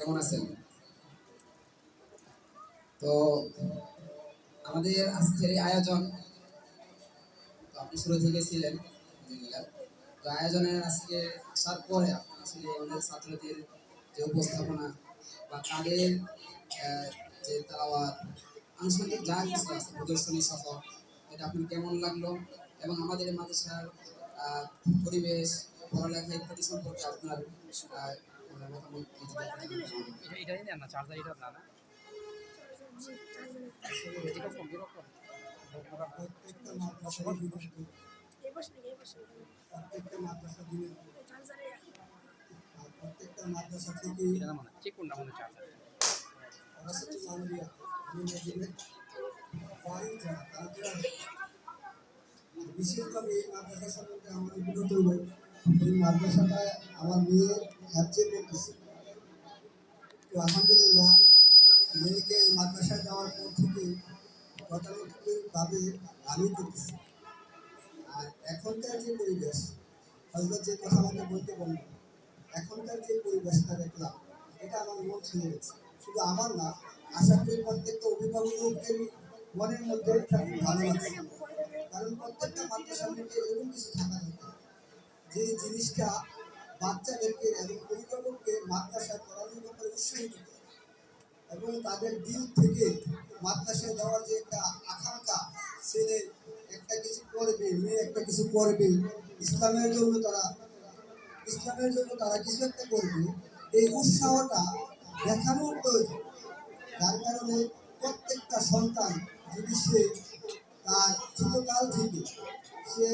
কেমন আছেন? তো আমাদের আজকের এই আয়োজন, তো আপনি শুরু থেকে ছিলেন, আলহামদুলিল্লাহ। তো আয়োজনের আজকে আসার পরে আপনার আসলে আমাদের ছাত্রদের যে উপস্থাপনা বা তাদের আহ, যে তালাওয়াত আনুষঙ্গিক যা কিছু আছে প্রদর্শনী সহ, এটা আপনার কেমন লাগলো এবং আমাদের এই মাদ্রাসার আহ, পরিবেশ, পড়ালেখা ইত্যাদি সম্পর্কে আপনার আহ, মতামত কি যদি আপনি আমাকে জানাবেন? এটাই নেন না, চার্জার এটা না না এরকম এরকম প্রত্যেকটা মাদ্রাসায় বিভক্ত, প্রত্যেকটা মাদ্রাসা বিভক্ত, আর প্রত্যেকটা মাদ্রাসা থেকে এটা না মানে চেক করুন আমাদের চার্জার রাসূলুল্লাহ আউলিয়া দিনে দিনে ফাইল যারা তারা বিশেষভাবে এই মাদ্রাসা সম্বন্ধে আমাদের বিগত হলো এই মাদ্রাসাটায় আমার মেয়ে হ্যাপচে করতেছে। তো আলহামদুলিল্লাহ মেয়েকে এই মাদ্রাসায় যাওয়ার পর থেকে গতানুগতিকভাবে ভালোই করতেছে। আর এখনকার যে পরিবেশ, হযরত যে কথা আমাকে বলতে বলল, এখনকার যে পরিবেশটা দেখলাম এটা আমার মন ছুঁয়ে গেছে। শুধু আমার না, আশা করি প্রত্যেকটা অভিভাবকেরই মনের মধ্যে একটা ভালো লাগছে। কারণ প্রত্যেকটা মাদ্রাসার মধ্যে এরকম কিছু থাকা দরকার যে জিনিসটা বাচ্চাদেরকে এবং অভিভাবককে মাদ্রাসায় পড়ানোর ব্যাপারে উৎসাহিত করে এবং তাদের দিল থেকে মাদ্রাসায় যাওয়ার যে একটা আকাঙ্ক্ষা, ছেলে একটা কিছু করবে, মেয়ে একটা কিছু করবে, ইসলামের জন্য তারা ইসলামের জন্য তারা কিছু একটা করবে, এই উৎসাহটা দেখানোর প্রয়োজন। যার কারণে প্রত্যেকটা সন্তান যদি সে তার ছোটকাল থেকে সে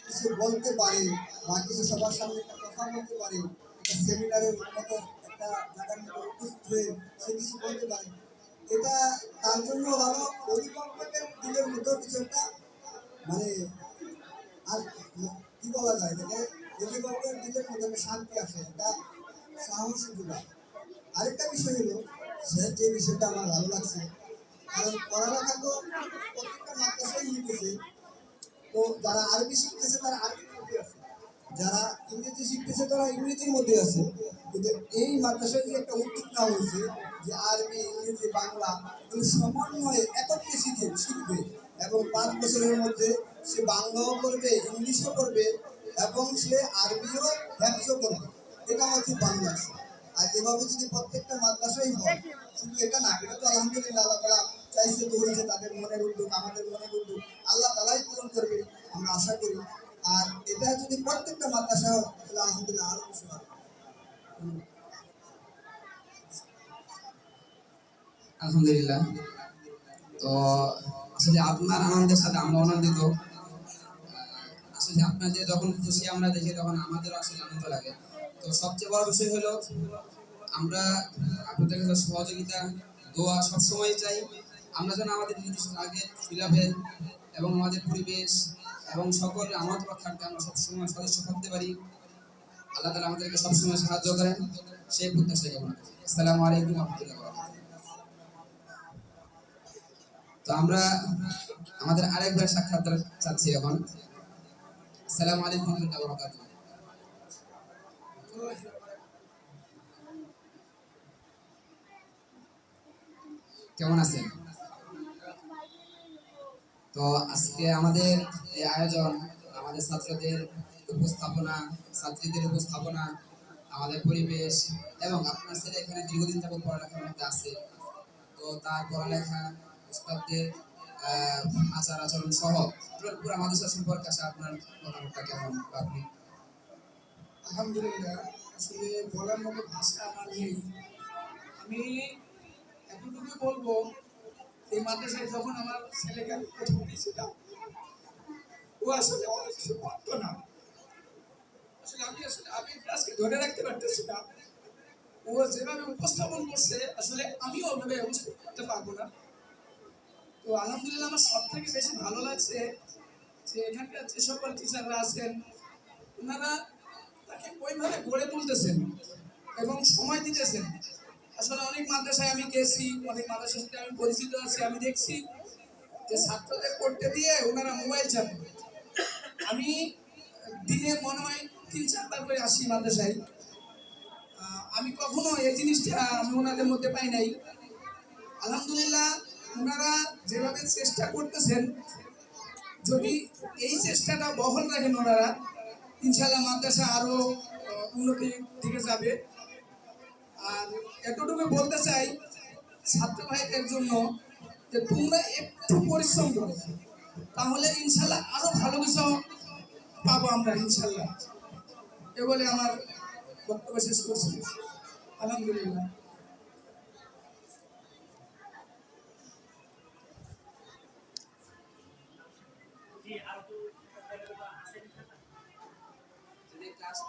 কিছু বলতে পারে বা কিছু সবার সামনে একটা কথা বলতে পারে, একটা সেমিনারের মতো একটা জায়গার মতো উপস্থিত হয়ে সে কিছু বলতে পারে, এটা তার জন্য ভালো। অভিভাবকের দিলের মধ্যেও কিছু একটা মানে আর কি বলা যায় এটাকে, অভিভাবকের দিলের মধ্যে একটা শান্তি আসে, একটা সাহস যোগায়। আরেকটা বিষয় হলো যে বিষয়টা আমার ভালো লাগছে, কারণ পড়ালেখা তো প্রত্যেকটা মাদ্রাসায় হইতেছে। তো যারা আরবি শিখতেছে তারা আরবির মধ্যে আছে, যারা ইংরেজি শিখতেছে তারা ইংরেজির মধ্যে আছে। কিন্তু এই মাদ্রাসায় যে একটা উদ্যোগ নেওয়া হয়েছে যে আরবি, ইংরেজি, বাংলা এগুলো সমন্বয়ে একত্রে শিখবে এবং 5 বছরের মধ্যে সে বাংলাও করবে, ইংলিশও করবে এবং সে আরবিও হ্যাফজও করবে। এটা আমার খুব ভালো লাগছে। আর এভাবে যদি প্রত্যেকটা মাদ্রাসাই হয়, শুধু এটা না, এটা তো আলহামদুলিল্লাহ আল্লাহ তাআলা চাইছে তো হয়েছে, তাদের মনের উদ্যোগ, আমাদের মনের উদ্যোগ আল্লাহ তাআলাই পূরণ করবে আমরা আশা করি। আর এটা যদি প্রত্যেকটা মাদ্রাসা হয় তাহলে আলহামদুলিল্লাহ আরো কিছু হবে। আলহামদুলিল্লাহ। তো আসলে আপনার আনন্দের সাথে আমরা আনন্দিত। আসলে আপনাদের যখন খুশি আমরা দেখি তখন আমাদেরও আসলে আনন্দ লাগে। তো সবচেয়ে বড় বিষয় হলো আমরা আপনাদের কাছে সহযোগিতা, দোয়া সবসময় চাই। আমরা যেন আমাদের নির্দিষ্ট টার্গেট ফিল আপে এবং আমাদের পরিবেশ এবং সকল আমার রক্ষার্থে আমরা সবসময় সদস্য থাকতে পারি। আল্লাহ তাআলা আমাদেরকে সবসময় সাহায্য করেন, সেই প্রত্যাশা কামনা করি। আসসালামু আলাইকুম ওয়া রাহমাতুল্লাহি ওয়া বারাকাতুহু। তো আমরা আমাদের আরেকবার সাক্ষাৎ চাচ্ছি এখন। আসসালামু আলাইকুম ওয়া রাহমাতুল্লাহি ওয়া বারাকাতুহু। কেমন আছেন? তো আজকে আমাদের এই আয়োজন, আমাদের ছাত্রদের উপস্থাপনা, ছাত্রীদের উপস্থাপনা, আমাদের পরিবেশ এবং আপনার ছেলে এখানে দীর্ঘদিন যাবত পড়ালেখার মধ্যে আছে। তো তার পড়ালেখা, উস্তাদদের আচার আচরণ সহ পুরো মাদ্রাসা সম্পর্কে আসে আপনার মতামতটা কেমন বা আপনি? আলহামদুলিল্লাহ, আসলে বলার মতো ভাষা আমার নেই। আমি এতটুকু বলবো, এই মাদ্রাসায় যখন আমার ছেলেকে আমি প্রথম দিয়েছিলাম, ও আসলে অনেক কিছু পারতো না। আমি আজকে ধরে রাখতে পারতেছি না। ও যেভাবে উপস্থাপন করছে, আসলে আমিও ওভাবে উপস্থাপন করতে পারবো না। তো আলহামদুলিল্লাহ, আমার সব থেকে বেশি ভালো লাগছে যে এখানকার যে সকল টিচাররা আছেন, ওনারা তাকে ওইভাবে গড়ে তুলতেছেন এবং সময় দিতেছেন। আসলে অনেক মাদ্রাসায় আমি গেছি, অনেক মাদ্রাসার সাথে আমি পরিচিত আছি, আমি দেখছি যে ছাত্রদের পড়তে দিয়ে ওনারা মোবাইল চাপে। আমি দিনে মনে হয় 3-4 বার করে আসি মাদ্রাসায়। আমি কখনো এই জিনিসটা আমি ওনাদের মধ্যে পাই নাই। আলহামদুলিল্লাহ, ওনারা যেভাবে চেষ্টা করতেছেন, যদি এই চেষ্টাটা বহল রাখেন ওনারা, ইনশাল্লাহ মাদ্রাসা আরো উন্নতির দিকে যাবে। আর এতটুকু বলতে চাই ছাত্র ভাইদের জন্য যে তোমরা একটু পরিশ্রম করো, তাহলে ইনশাল্লাহ আরো ভালো কিছু পাবো আমরা ইনশাল্লাহ। এ বলে আমার বক্তব্য শেষ করছি। আলহামদুলিল্লাহ। যদি ক্লাস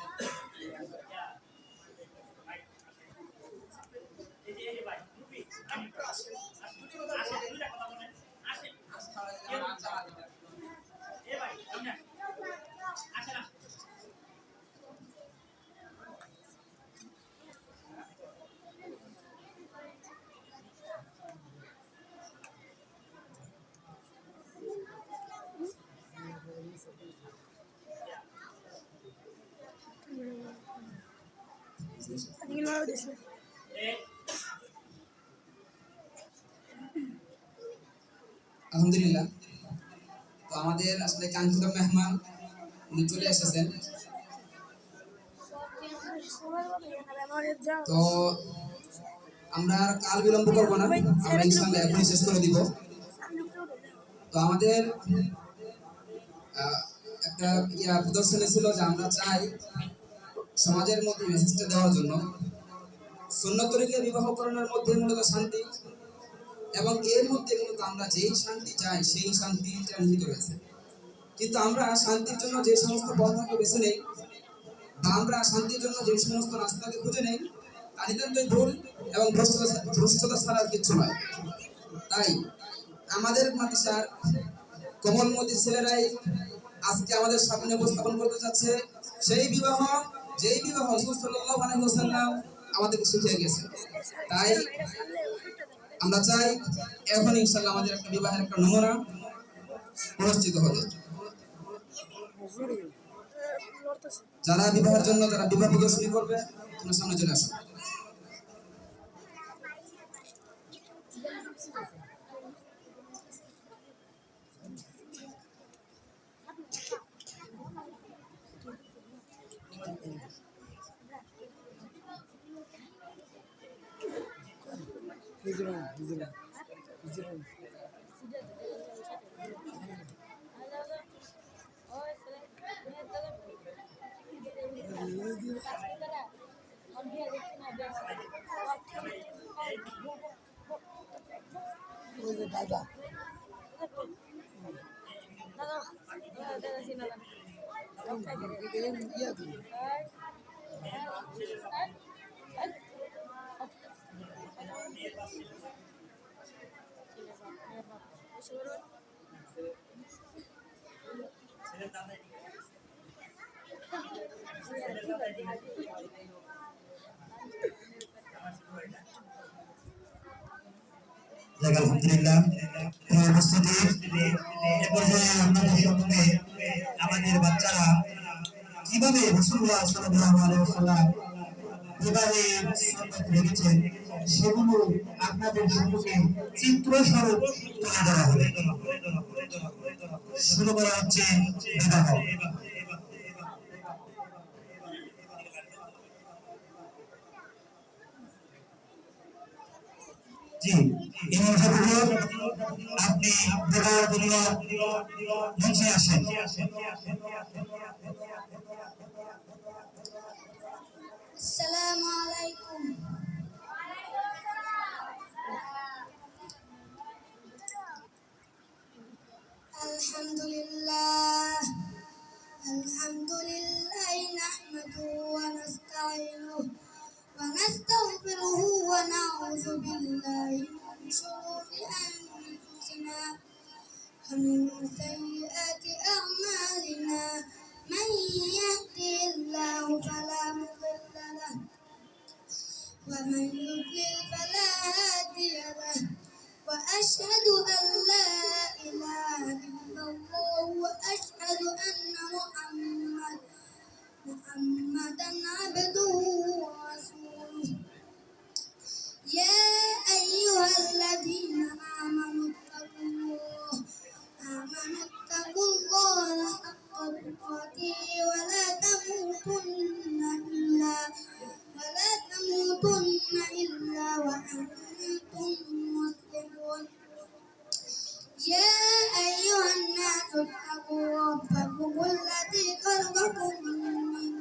আলহামদুলিল্লাহ, তো আমাদের আসলে কাঙ্ক্ষিত মেহমান উনি চলে এসেছেন। তো আমরা কাল বিলম্ব করবো না, আমরা ইনশাআল্লাহ এখনই শেষ করে দিব। তো আমাদের একটা প্রদর্শনী ছিল যে আমরা চাই সমাজের মধ্যে মেসেজটা দেওয়ার জন্য সুন্নত তরিকায় বিবাহ করানোর মধ্যে মূলত শান্তি, এবং এর মধ্যে মূলত আমরা যেই শান্তি চাই সেই শান্তিটা নিহিত রয়েছে। কিন্তু আমরা শান্তির জন্য যে সমস্ত পথকে বেছে নেই, বা আমরা শান্তির জন্য যে সমস্ত রাস্তাকে খুঁজে নেই, তা নিতান্তই ভুল এবং ভ্রষ্টতা ছাড়া আর কিচ্ছু নয়। তাই আমাদের মাদ্রাসার কোমলমতি ছেলেরাই আজকে আমাদের সামনে উপস্থাপন করতে যাচ্ছে সেই বিবাহ, যেই বিবাহ রাসূল সাল্লাল্লাহু আলাইহি ওয়াসাল্লাম আমাদেরকে শিখিয়ে গেছে। তাই আমরা চাই এখন ইনশাআল্লাহ আমাদের একটা বিবাহের একটা নমুনা প্রস্তুত হবে। যারা বিবাহের জন্য যারা বিবাহ প্রদর্শনী করবে, তোমরা সামনে চলে আসো। দাদা আলহামদুলিল্লাহ, প্রিয় উপস্থিতি, এ পর্যায়ে আপনাদের সম্মুখে আমাদের বাচ্চারা কিভাবে রাসূলুল্লাহ সাল্লাল্লাহু আলাইহি ওয়াসাল্লাম বিবাহে সুন্নাত রেখেছেন সেগুলো আপনাদের সম্মুখে চিত্রস্বরূপ তুলে ধরা হবে। শুরু করা হচ্ছে বিবাহ। জি, ইমাম সাহেব আপনি বিবাহের জন্য মঞ্চে আসেন। আসসালামু আলাইকুম। আলহামদুলিল্লাহ নাহমাদুহু ওয়া নাস্তাঈনুহু ওয়া নাস্তাগফিরুহু ওয়া নাউযু বিল্লাহি মিন শুরুরি আনফুসিনা ওয়া মিন সাইয়্যাতি আ'মালিনা। من يهده الله فلا مضل له ومن يضلل فلا هادي له وأشهد أن لا إله إلا الله وأشهد أن محمدا عبده ورسوله. تموتن إلا وأنتم مسلمون يا أيها الناس اتقوا ربكم الذي خلقكم من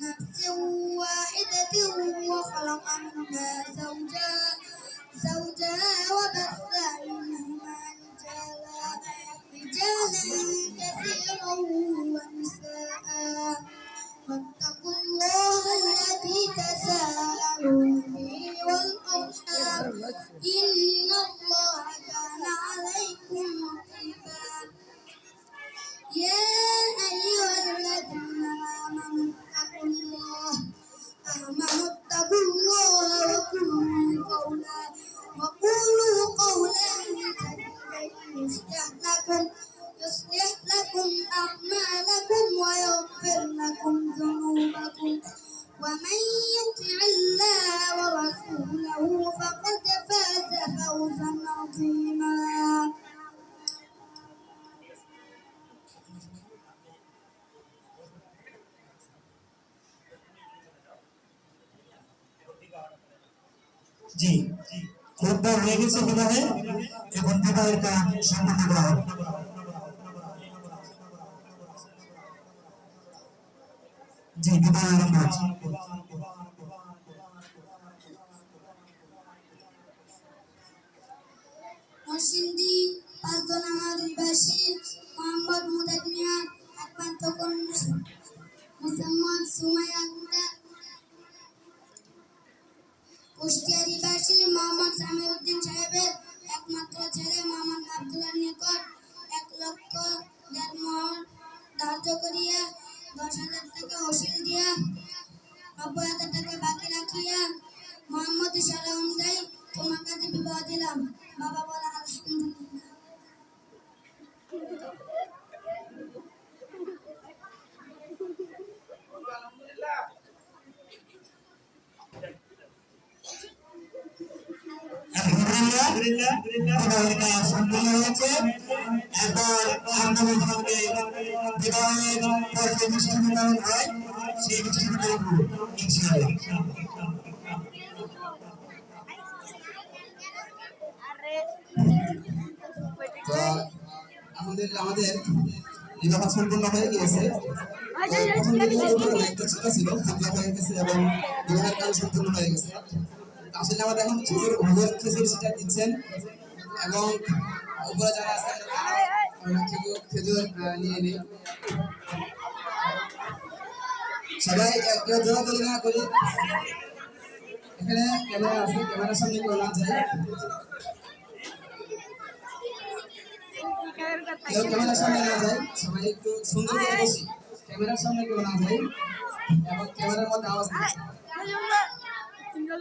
نفس واحدة وخلق منها زوجها وبث منهما رجالا كثيرا ونساء واتقوا الله الذي تساءلون به والأرحام إن الله كان عليكم رقيبا يا أيها الذين آمنوا اتقوا الله وقولوا قولا سديدا يصلح لكم أعمالكم ويغفر لكم ذنوبكم ومن يطع الله ورسوله فقد فاز فوزا عظيما জি খুতবা হয়ে গেছে বিবাহে, এখন বিবাহের কাজ সম্পন্ন করা হবে। জি বিবাহ আরম্ভ হচ্ছে। নরসিংদী পাঁচদোনামা অধিবাসী মোহাম্মদ মুদাদ মিয়া একমাত্র কন্যা মোসাম্মদ সুমাইয়া আক্তার, কুষ্টিয়া অধিবাসী মোহাম্মদ সামির উদ্দিন সাহেবের একমাত্র ছেলে মোহাম্মদ আব্দুল্লাহ নিকট 1,00,000 মোহর ধার্য করিয়া 10,000 টাকা ওসিল দিয়া 90,000 টাকা বাকি রাখিয়া মোহাম্মদ ইশারা অনুযায়ী তোমার কাছে বিবাহ দিলাম। বাবা বলে আলহামদুলিল্লাহ। আলহামদুলিল্লাহ বিবাহের কাজ সম্পন্ন হয়েছে। এরপর আপনাদের সঙ্গে বিবাহের পর যে মিষ্টি বিতরণ হয় সেই মিষ্টি বিতরণ হবে ইনশাআল্লাহ। তো আলহামদুলিল্লাহ আমাদের বিবাহ সম্পূর্ণ হয়ে গিয়েছে। তো প্রথম দিকে একটা ছোট ছিল, খুতবা হয়ে গেছে এবং বিবাহের কাজ সম্পূর্ণ হয়ে গেছে। আসলে আমাদের এখন খেজুর সেটা দিচ্ছেন এবং উপরে যারা আছে খেজুর নিয়ে নিই। সবাই কেউ দৌড়াদৌড়ি না করি, এখানে ক্যামেরা আছে, ক্যামেরার সামনে কেউ না যায়, কেউ ক্যামেরার সামনে না যায়, সবাই একটু সুন্দর করে বসি, ক্যামেরার সামনে কেউ না যায় এবং ক্যামেরার মধ্যে আওয়াজ নেই। tinggal